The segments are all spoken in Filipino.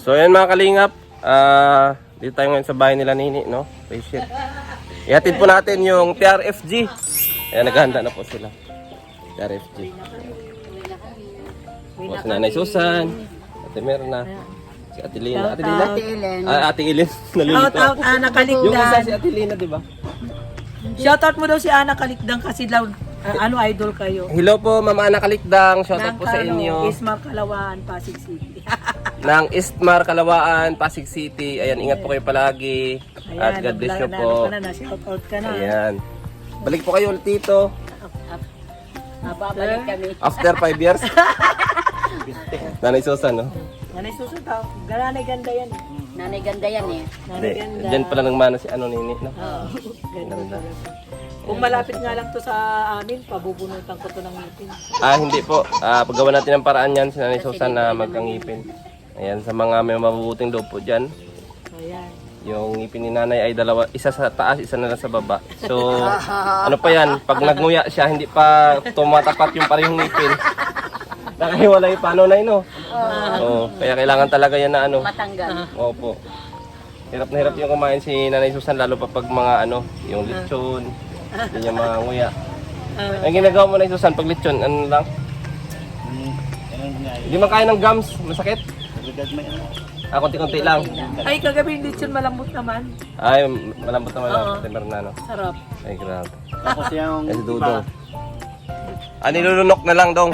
So ayan mga kalingap, dito tayo ngayon sa bahay nila Nini, no? Patient. Ihatid po natin yung TRFG. Ayan, naghahanda na po sila. TRFG. Po si Nanay Susan, Ate Merna, si Ate Lina. Ate Lina? Ate Ilin. Shout out Ana Yung isa Kalikdan. si Ate Lina, di ba? Shout out mo daw si Ana Kalikdan kasi daw idol kayo. Hello po, Mama Ana Kalikdang. Shoutout po sa inyo. Ismar Kalawaan, Pasig City. Ng Eastmar, Kalawaan, Pasig City. Ayan, ingat po kayo palagi. At God bless you po. Shout out ka na. Ayan. Balik po kayo ulit dito. Babalik kami. After 5 years. Nanay Susan, no? Nanay Susan tao. Nanay ganda yan. Nanay ganda yan eh. Nanay ganda. Diyan pala nang mana si Nini, no? Ganda. Kung malapit nga lang to sa amin, pabubunutan ko to ng ngipin. Hindi po. Paggawa natin ng paraan yan si Nanay Susan na magkangipin. Ayan, sa mga may mabubuting loob po dyan. Ayan. Yung ngipin ni Nanay ay dalawa, isa sa taas, isa na lang sa baba. So, ano pa yan, pag nagnguya siya, hindi pa tumatapat yung parehong ngipin. Nakahiwalay pa, no, Nay, no? Oo, kaya kailangan talaga yan na ano. Matanggal. Opo. Hirap na hirap yung kumain si Nanay Susan, lalo pa pag mga ano, yung lechon, yun yung mga nguya. Ang ginagawa mo, Nanay Susan, pag lechon, ano lang? Hindi man kaya ng gums, masakit? Konti-konti lang. Ay, kagabi yung lechon malambot naman. Ay, malambot naman lang, Ate Merna, no? Sarap. Ay, grabe. Tapos yung Kasi dudong. Nilulunok na lang, dong.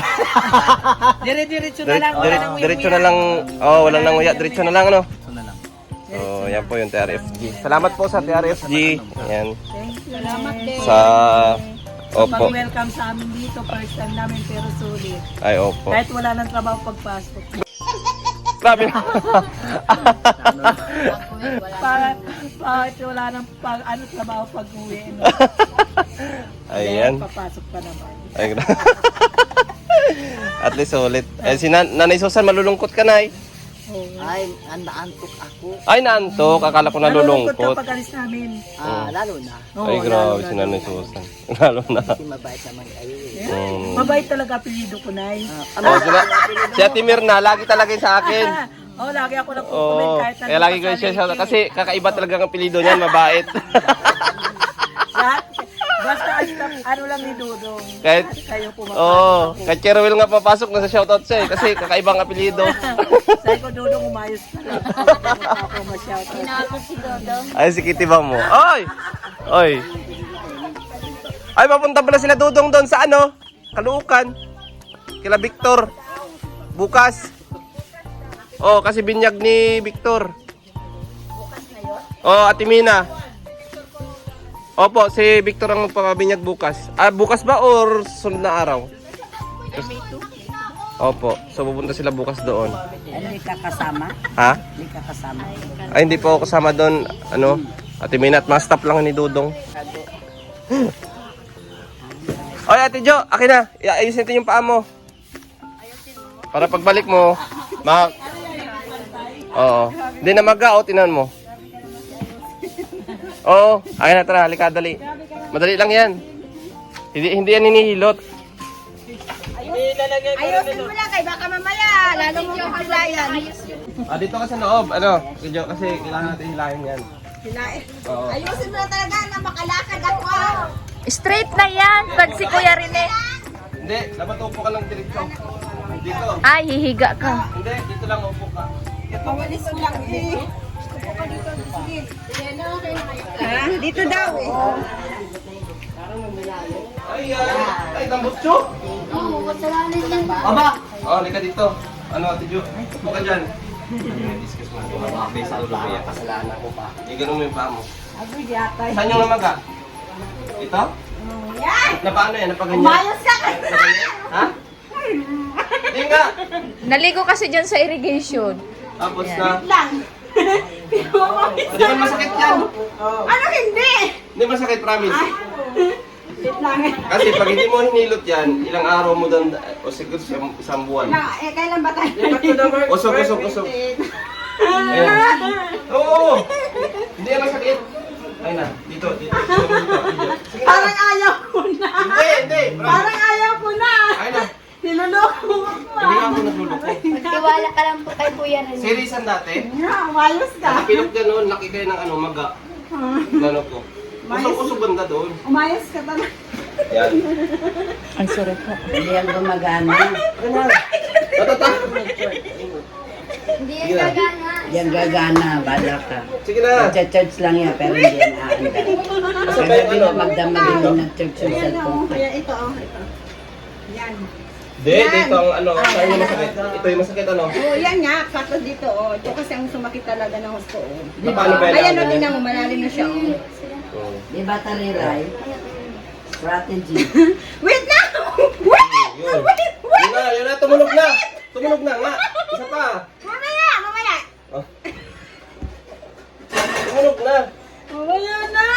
Dire-diretso na lang. Wala nang Diretso na lang. Oh, wala nang nguya. Diretso na lang, ano? ito na lang. Oh, yan po yung TRFG. Salamat po sa TRFG. Yan. Salamat din. Sa... Opo. Pag-welcome sa amin dito, first time namin pero sulit. Ay, opo. Kahit wala nang trabaho pagpasok. Grabe. Kahit wala nang trabaho pag-uwi. No? Ayan. Papasok pa naman. Ay, grabe. At least ulit. Eh, si Nanay Susan, malulungkot ka, Nay. Ay, naantok ako. Ay, naantok. Akala ko Nalulungkot nalulungkot. ka pag alis namin. Lalo na. Oo, Ay, grabe lalo si na. Nanay Susan. Lalo na. Kasi mabait naman kayo eh. Mabait talaga apelido ko, Nay. Oh, si Ate Mirna, lagi talaga yun sa akin. Lagi ako nagko-comment Oo. kahit Kaya lagi ko siya siya. Kasi kakaiba talaga ang apelido niyan, mabait. Basta ano lang ni Dudong. Kahit, Kayo pumapasok. oo. Kahit Cheryl nga papasok, nasa shoutout siya eh. Kasi kakaibang apelido. Sabi ko, Dudong, umayos ka lang. Ako ma-shoutout. Pinakot si Dodong. Ay, si Kitty ba mo? Oy! Oy! Ay, papunta pala sila Dudong doon sa ano? Kaluukan. Kila Victor. Bukas. Oh, kasi binyag ni Victor. Oh, Ate Mina. Opo, si Victor ang magpapabinyag bukas. Bukas ba or sunod na araw? Opo, so pupunta sila bukas doon. Hindi ka kasama? Ha? Hindi ka kasama? Ay, hindi po ako kasama doon. Ano? Ate Mina at ma-stop lang ni Dudong. Oy, Ate Jo, akin na. Ayusin natin yung paa mo. Para pagbalik mo, Oo. Hindi na mag-out, tinan mo. Oo, akin na, tara, halika, dali. Madali lang yan. Hindi yan hinihilot. Ayusin mo lang kay baka mamaya. Lalo mo magpulayan. Dito ka sa loob, ano? Kasi kailangan natin hilahin yan. Hilain. Oo. Ayusin mo lang talaga na makalakad ako. Straight na yan pag si Kuya Rene. Hindi, dapat upo ka lang diretso. Dito. Ay, hihiga ka. Hindi, dito lang upo ka. Pawalis mo lang eh. Dito daw eh. Ay, tambutso. Oo, kasalanan yan. Aba! Oh, lika dito. Ano, Ate Jo? Upo ka dyan. Discuss mo. Sa ulo kasalanan ko pa. Hindi ganun mo yung paa mo. Saan yung namaga? Ito? Na paano yan? Napaganyan? Umayos ka kasi. Ha? Hindi nga. Naligo kasi dyan sa irrigation. Tapos na. Lang. Hindi man masakit yan. Ano hindi? Hindi masakit, promise. Wait lang. Kasi pag hindi mo hinilot yan, ilang araw mo doon, o siguro isang buwan. Kailan ba tayo? Usog. Ayan. Oo! Hindi yan masakit. Ay na, dito. Sige na. Parang ayaw ko na. Hindi. Parang ayaw ko na. Ay na. Niloloko mo ako. Hindi ako nagluluko. Magtiwala ka lang po kay Kuya Rene. Serisan dati. Umayos ka. Nakapilok dyan noon, laki kayo ng maga. Lalo ko. Usok-usok banda doon. Umayos ka talaga. Yan. Ang sarap po. Hindi yan gumagana. Tatata. Hindi yan gagana. Yan gagana, bala ka. Sige na. Magcha-charge lang yan, pero hindi yan aanda. Asa ba yung Kaya ano? magdamagin din ng church yung cellphone. Kaya ito, ito. Yan. Dito ang ano, saan yung masakit? Ito yung masakit ano? Oh, yan nga, kato dito, oh. Ito kasi ang sumakit talaga ng gusto, oh. Paano ba Ayan, yan? oh, tingnan mo, malalim na siya, oh. Oh. Di ba tariray? Strategy. Wait na! Wait! Yun. Yun na, tumunog na. Tumunog na, nga. Isa pa. Mamaya, mamaya! Oh. Tumunog na. Mamaya na!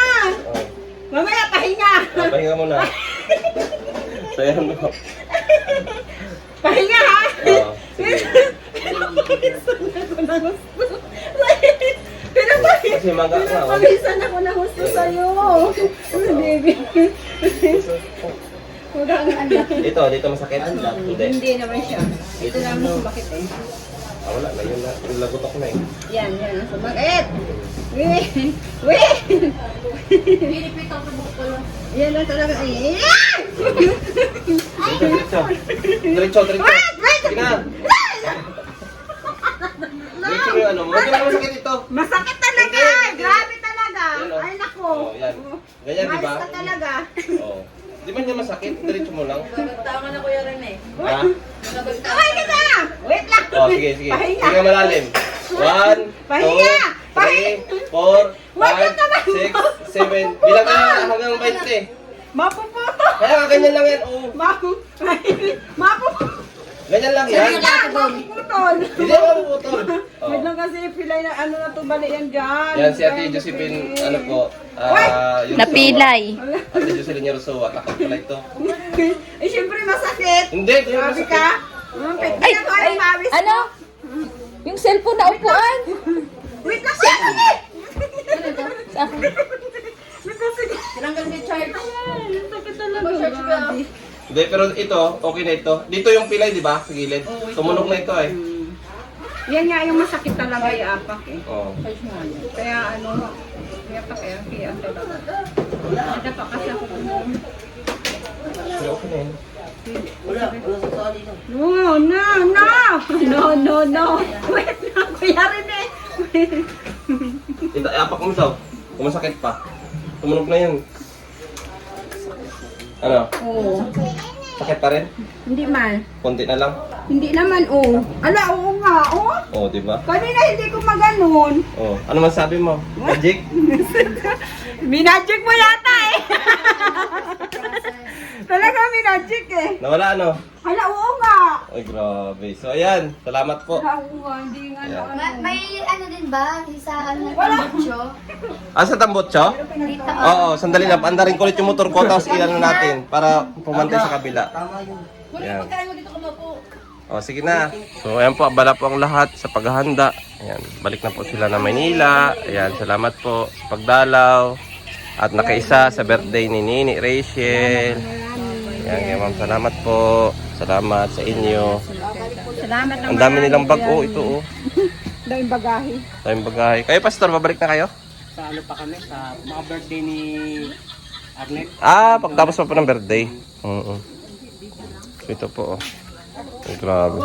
Oh. Mamaya, pahinga! Pahinga mo na. So yan mo. Pahinga, ha? Oo. Pero Kasi maga nga. Oh. pagisan ako na gusto sa'yo. Baby. Dito masakit? Hindi. Hindi naman siya. Ito lang ang sumakit eh. Ah, wala na yun na. Lagot ako na eh. Yan, ang sumakit. Wait! Wait! Yan lang talaga. Diretso. Diretso. Sige na. Diretso mo yung ano mo. Hindi mo masakit ito. Masakit talaga! Hindi. Grabe talaga! Yan, oh. Ay, naku! Oh, yan. Ganyan, di ba? Mayos ka talaga. Oh. Di ba niya masakit? Diretso mo lang. Tama na Kuya Rene. Ha? Kaway ka na! Wait lang! Oh, sige. Pahinga! Sige malalim. 1, 2, Pahinga! 3, 4, 5, 6, 7. Bilang ka na hanggang 20. Mapuputo! Kaya ka ganyan lang yan. Oh. Mapuputo! Ganyan lang yan. Mapuputol! Hindi ako mapuputol. Oh. Wait lang kasi pilay na ano na to bali yan dyan. Yan si Ate Josephine, ano po, yung Napilay. Ate Josephine Yersoa, takot pala ito. Eh, syempre masakit. Hindi, kaya Grabe masakit. ka. Ay, ay, Ano? Yung cellphone na upuan. Wait lang, sige! Tinanggal ni charge. Sakit talaga. Grabe. Hindi, pero ito, okay na ito. Dito yung pilay, di ba? Sa gilid. Tumunog na ito eh. Yan nga yung masakit talaga yung apak eh. Oh. Kaya ano, kaya talaga. Ada pa kasi ako. Pero okay na yun. No. Wait na, Kuya Rene. Ito, apak mo daw. Kung masakit pa. Tumunog na yun. Ano? Oo. Sakit pa rin? Hindi man. Konti na lang. Hindi naman, oh. Ala, oo nga, oh. Oh, di ba? Kanina hindi ko maganon. Oh, ano man sabi mo? Magic? Minagic mo yata eh. Talaga minagic eh. Nawala ano? Hala, oo nga. Ay, grabe. So, ayan. Salamat po. Hala, oo nga, hindi nga Ayan. na ano. May ano din ba? Isa ano na tambutso? Ah, sa tambotso? Dito. Oo, sandali lang. Andarin ko ulit yung motor ko, tapos ilan natin para pumantay sa kabila. Ayan. O, sige na. So, ayan po, abala po ang lahat sa paghahanda. Ayan, balik na po sila na Maynila. Ayan, salamat po sa pagdalaw. At nakaisa sa birthday ni Nini Rachel. Ayan, kaya ma'am, salamat po. Salamat sa inyo. Salamat Ang dami nilang bag. Oh, ito oh. Daming bagahe. Daming bagay. Kayo, Pastor, babalik na kayo? Sa ano pa kami, sa mga birthday ni Arnett. Ah, pagtapos pa po ng birthday. Oo. Ito po, oh. Ay, grabe.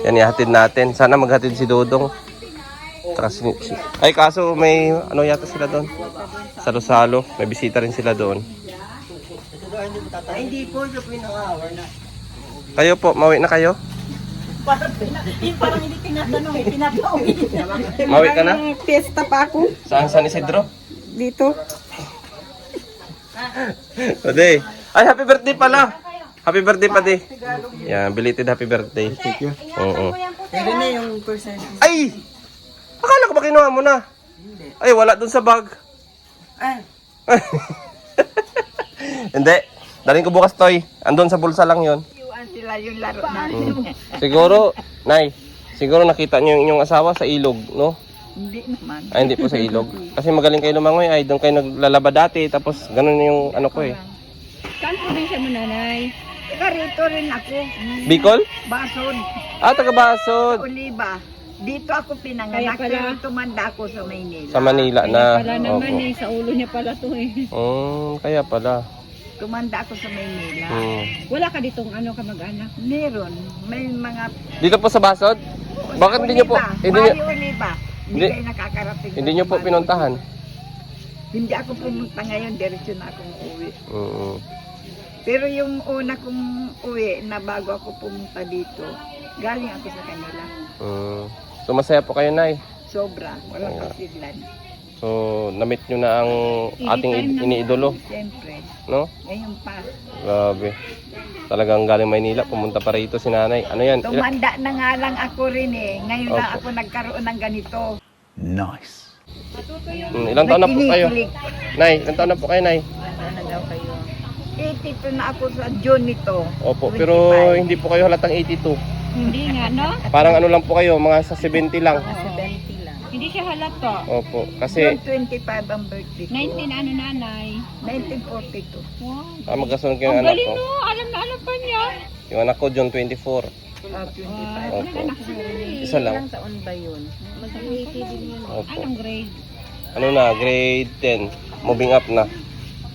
Yan, ihatid natin. Sana maghatid si Dodong. Ay, kaso may ano yata sila doon. Salo-salo. May bisita rin sila doon. Hindi po, siya po yung naka-hour na. Kayo po, mauwi na kayo? Parang hindi tinatanong eh, pinapauwi. Mauwi ka na? Fiesta pa ako Saan San Isidro? dito. Ode. Ay, happy birthday pala. Happy birthday pa di. Yan, belated happy birthday. Thank you. Oo. Pero na yung percent. Ay! Akala ko ba kinuha mo na? Ay, wala dun sa bag. Ay, Hindi. Dalhin ko bukas, Toy. Andun sa bulsa lang yon. Iwan sila yung laro natin. Siguro, Nay, siguro nakita niyo yung inyong asawa sa ilog, no? Hindi naman. Ay, hindi po sa ilog. Kasi magaling kayo lumangoy. Ay, doon kayo naglalaba dati. Tapos, ganun yung ano ko eh. Saan probinsya mo, nanay? Taga rito rin ako. Bicol? Basod. Taga Basod. Oliva. Dito ako pinanganak, pero tumanda ako sa Maynila. Sa Manila na. Pala naman Opo. sa ulo niya pala to eh. Kaya pala. Tumanda ako sa Maynila. Wala ka ditong ano kamag-anak? Meron. May mga... Dito po sa Basod? Bakit hindi niyo po Oliva. Hindi Hindi- kayo nakakarating. hindi niyo po pinuntahan? Hindi ako pumunta ngayon, diretso na akong uwi. Mm. Pero yung una kong uwi na bago ako pumunta dito, galing ako sa kanila. So masaya po kayo, Nay. Sobra, walang kasiglan. So na-meet niyo na ang ating iniidolo, Siyempre, no? ngayon pa. Grabe. Talagang galing Maynila, pumunta pa rito si Nanay. Ano yan? Tumanda na nga lang ako rin eh. Ngayon lang Opo. ako nagkaroon ng ganito. Ilang taon na po kayo? Kinikilig. Nay, ilang taon na po kayo, Nay? 82 na ako sa June nito. Opo, 25. pero hindi po kayo halatang 82. Hindi nga, no? Parang ano lang po kayo, mga sa 70 lang. Hindi siya halata. Opo, kasi June 25 ang birthday ko. 19 ano nanay? 1942. Wow. magkasunod kayo Ang ng anak galing ko. no, alam na alam pa niya. Yung anak ko, June 24. 25. Opo. Isa lang. taon ba yun? Opo. Anong grade? Ano na, grade 10. Moving up na.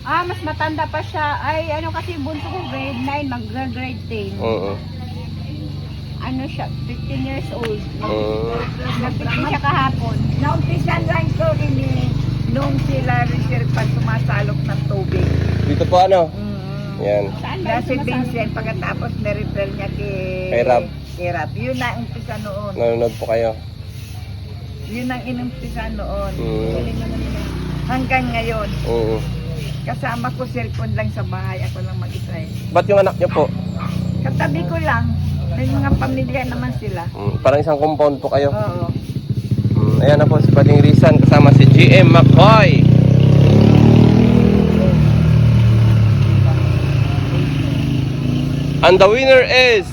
Mas matanda pa siya. Ay, ano kasi bunso ko grade 9, mag-grade 10. Oo. Ano siya, 15 years old. Mm. Nag-15 siya kahapon. Naumpisan lang ko rin eh, nung sila reserve pa sumasalok ng tubig. Dito po ano? Yan. Saan ba Kasi yung sumasama? Vincent, pagkatapos na-refer niya Kay Rab. Kay Rab. Yun na ang umpisa noon. Nanonood po kayo. Yun ang inumpisa noon. Mm. Hanggang ngayon. Oo. Kasama ko cellphone lang sa bahay. Ako lang mag-isa eh. Ba't yung anak niyo po? Katabi ko lang. May mga pamilya naman sila. Parang isang compound po kayo. Oo. Ayan na po si Pating Rizan kasama si GM McCoy. And the winner is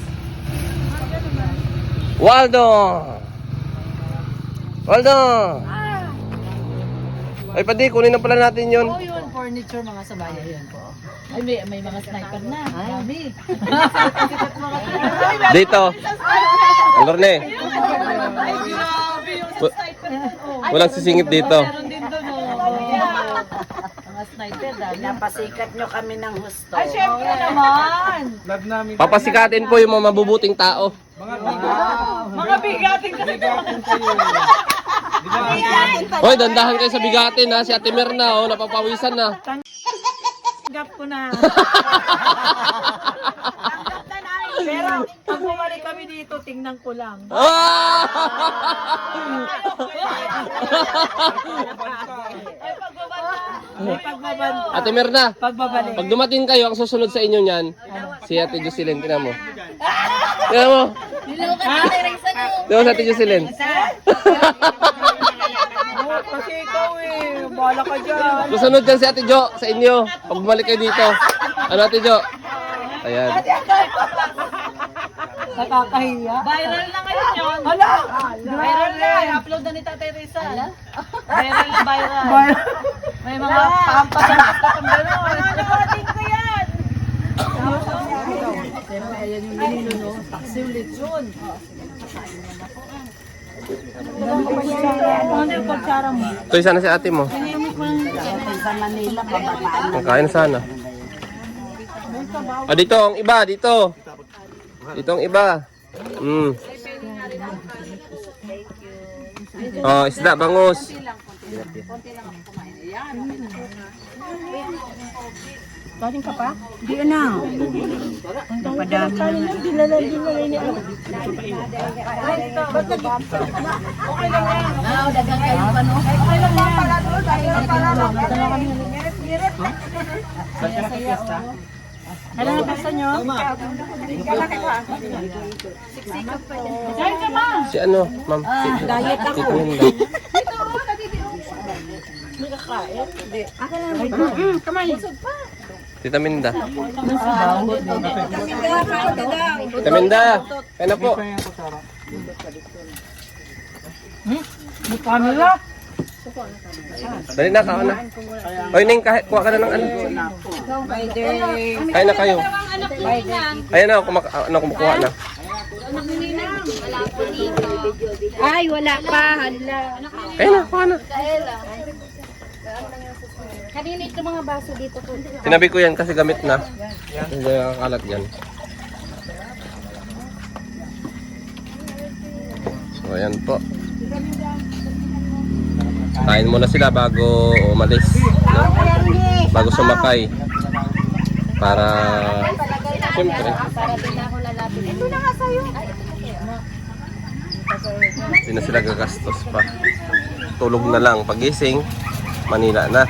Waldo. Waldo. Ay, Padi, kunin na pala natin yun. Oh, yun, furniture mga sabaya yan po. Ay, may mga sniper na. Dami. Dito. Ang Lorne. Ay, grabe yung sniper. Walang sisingit dito. Meron din doon, oh. Mga sniper, dami. Napasikat nyo kami ng husto. Ay, syempre naman. Papasikatin po yung mga mabubuting tao. Mga bigatin kasi ito. Hoy, dandahan kayo sa bigatin ha. Si Ate Mirna, oh, napapawisan na. Gap ko na. Pero, pag bumalik kami dito, tingnan ko lang. Ah! May pagbabanta. Ate Mirna, Pagbabalik. pag dumating kayo, ang susunod sa inyo niyan, si Ate Jocelyn, tinan mo. Tinan mo. Tinan mo si Ate Jocelyn. Kasi ikaw eh, bahala ka dyan. Susunod dyan si Ate Jo sa inyo. Pag bumalik kayo dito. Ano Ate Jo? Ayan. Nakakahiya. Viral na ngayon yun. Hala! Viral na. I-upload na ni Tatay Rizal. Viral na viral. May mga pampasan at tatang gano'n. Ano natin ko yan? Ayan yung nilino, no? Taksi ulit yun. Ano yung kutsara mo? Ito sana si ate mo. Sa Manila, pabataan. Ang kain sana. Ah, dito ang iba, dito. Dito ang iba. Oh, isda, bangus. Galing ka pa? Di na. Padami naman. Dagang kayo pa no? Ano na basta nyo? Si ano, ma'am? Diet ako. Tita Minda. Tita Minda, kaya na po. Camera? Dali na, kaon na. Hoy, Ning, kuha ka na ng ano. Kain na kayo. Ayan na, kumukuha na. Ay, wala pa. Hala. Kain na, kuha na. Kanina ito mga baso dito po. Tinabi ko yan kasi gamit na. Hindi nakakalat yan. So, ayan po. Kain muna sila bago umalis. No? Bago sumakay. Para, siyempre, Para din ako lalapit. Ito na nga sa'yo. hindi na sila gagastos pa. Tulog na lang. Pagising, Manila na.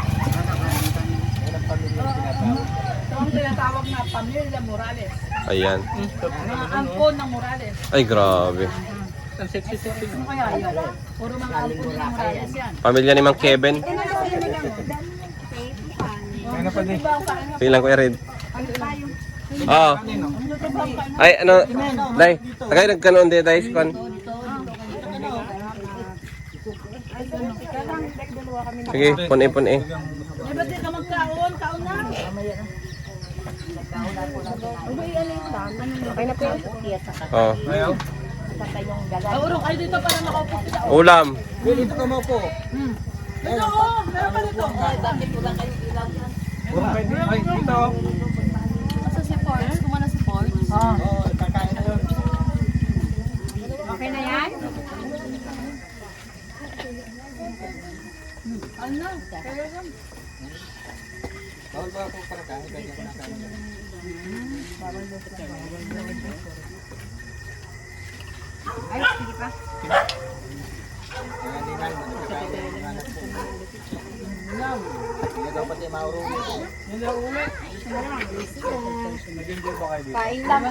Ang tinatawag na Pamilya Morales. Ayan. Mga angkon ng Morales. Ay, grabe. Ang sexy-sexy. Ano kaya yan? Puro mga angkon ng Morales yan. Pamilya ni Mang Kevin. Tingnan ko i-read. Oo. Ay, ano, Day, tagay nagkanoon din, Day, Skon. Sige, pun-i. Eh, ba't di ka magkaon? Kaon na. Oh. Urong kayo dito para makaupo sila. Ulam. Dito ka mo po. Ito, oh, meron pa dito. Ay, dito. Asa si Forge? Kumana si Forge? Oo, kakain na yun. Okay na yan? Ano? Bawal ba ako para kain? Kaya ako nakain. Ay, sige pa. Hindi daw pati maurong. Nila ulit. Nag-enjoy ba kayo dito? Kain lang.